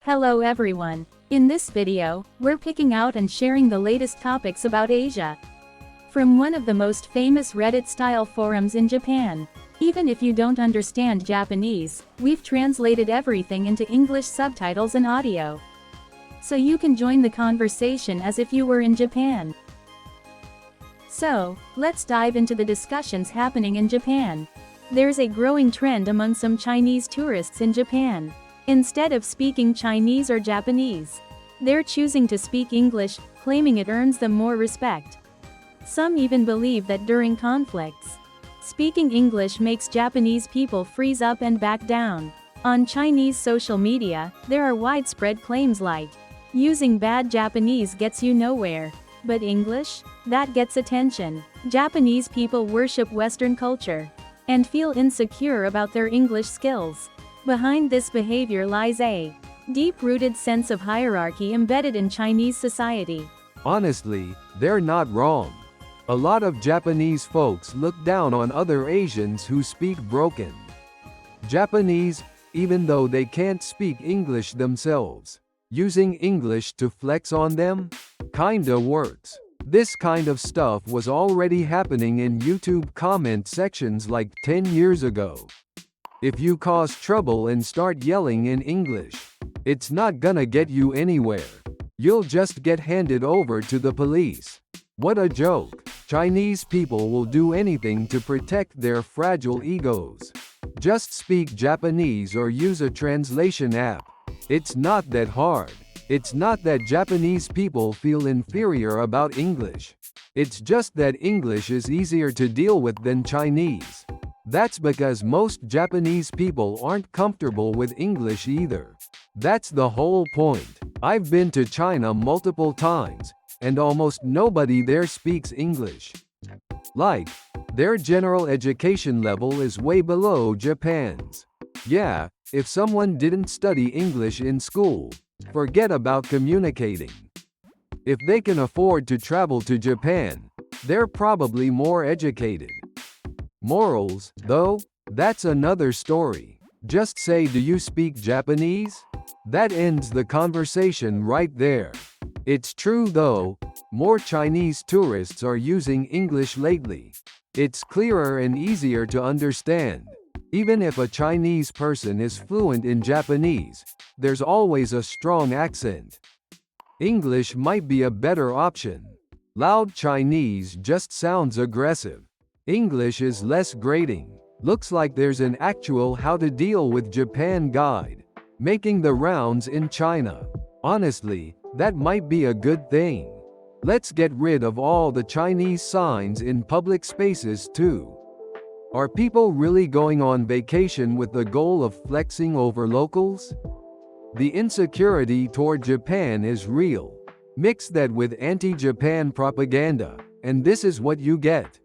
Hello everyone. In this video, we're picking out and sharing the latest topics about Asia. From one of the most famous Reddit-style forums in Japan. Even if you don't understand Japanese, we've translated everything into English subtitles and audio. So you can join the conversation as if you were in Japan. So, let's dive into the discussions happening in Japan. There's a growing trend among some Chinese tourists in Japan. Instead of speaking Chinese or Japanese, they're choosing to speak English, claiming it earns them more respect. Some even believe that during conflicts, speaking English makes Japanese people freeze up and back down. On Chinese social media, there are widespread claims like, using bad Japanese gets you nowhere, but English? That gets attention. Japanese people worship Western culture and feel insecure about their English skills. Behind this behavior lies a deep-rooted sense of hierarchy embedded in Chinese society. Honestly, they're not wrong. A lot of Japanese folks look down on other Asians who speak broken Japanese, even though they can't speak English themselves. Using English to flex on them? Kinda works. This kind of stuff was already happening in YouTube comment sections like 10 years ago. If you cause trouble and start yelling in English, it's not gonna get you anywhere. You'll just get handed over to the police. What a joke. Chinese people will do anything to protect their fragile egos. Just speak Japanese or use a translation app. It's not that hard. It's not that Japanese people feel inferior about English. It's just that English is easier to deal with than Chinese. That's because most Japanese people aren't comfortable with English either. That's the whole point. I've been to China multiple times, and almost nobody there speaks English. Like, their general education level is way below Japan's. Yeah, if someone didn't study English in school, forget about communicating. If they can afford to travel to Japan, they're probably more educated. Morals, though? That's another story. Just say, "Do you speak Japanese?" That ends the conversation right there. It's true though, more Chinese tourists are using English lately. It's clearer and easier to understand. Even if a Chinese person is fluent in Japanese, there's always a strong accent. English might be a better option. Loud Chinese just sounds aggressive. English is less grating. Looks like there's an actual How to Deal with Japan guide making the rounds in China. Honestly, that might be a good thing. Let's get rid of all the Chinese signs in public spaces too. Are people really going on vacation with the goal of flexing over locals? The insecurity toward Japan is real. Mix that with anti-Japan propaganda, and this is what you get.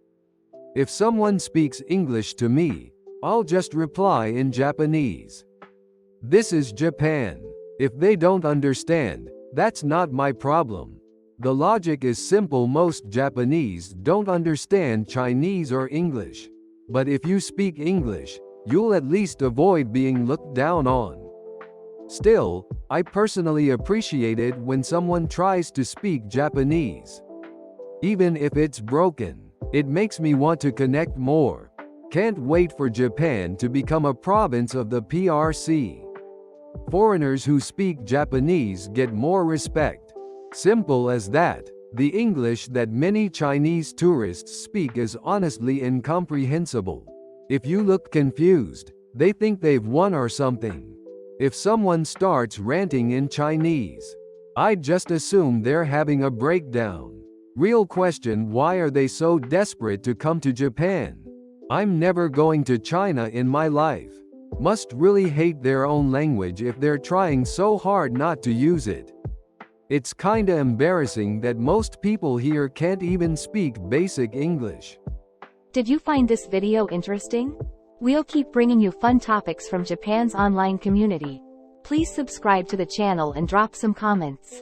If someone speaks English to me, I'll just reply in Japanese. This is Japan. If they don't understand, that's not my problem. The logic is simple. Most Japanese don't understand Chinese or English. But if you speak English, you'll at least avoid being looked down on. Still, I personally appreciate it when someone tries to speak Japanese. Even if it's broken, it makes me want to connect more. Can't wait for Japan to become a province of the PRC. Foreigners who speak Japanese get more respect. Simple as that. The English that many Chinese tourists speak is honestly incomprehensible. If you look confused, they think they've won or something. If someone starts ranting in Chinese, I'd just assume they're having a breakdown. Real question: why are they so desperate to come to Japan? I'm never going to China in my life. Must really hate their own language if they're trying so hard not to use it. It's kinda embarrassing that most people here can't even speak basic English. Did you find this video interesting? We'll keep bringing you fun topics from Japan's online community. Please subscribe to the channel and drop some comments.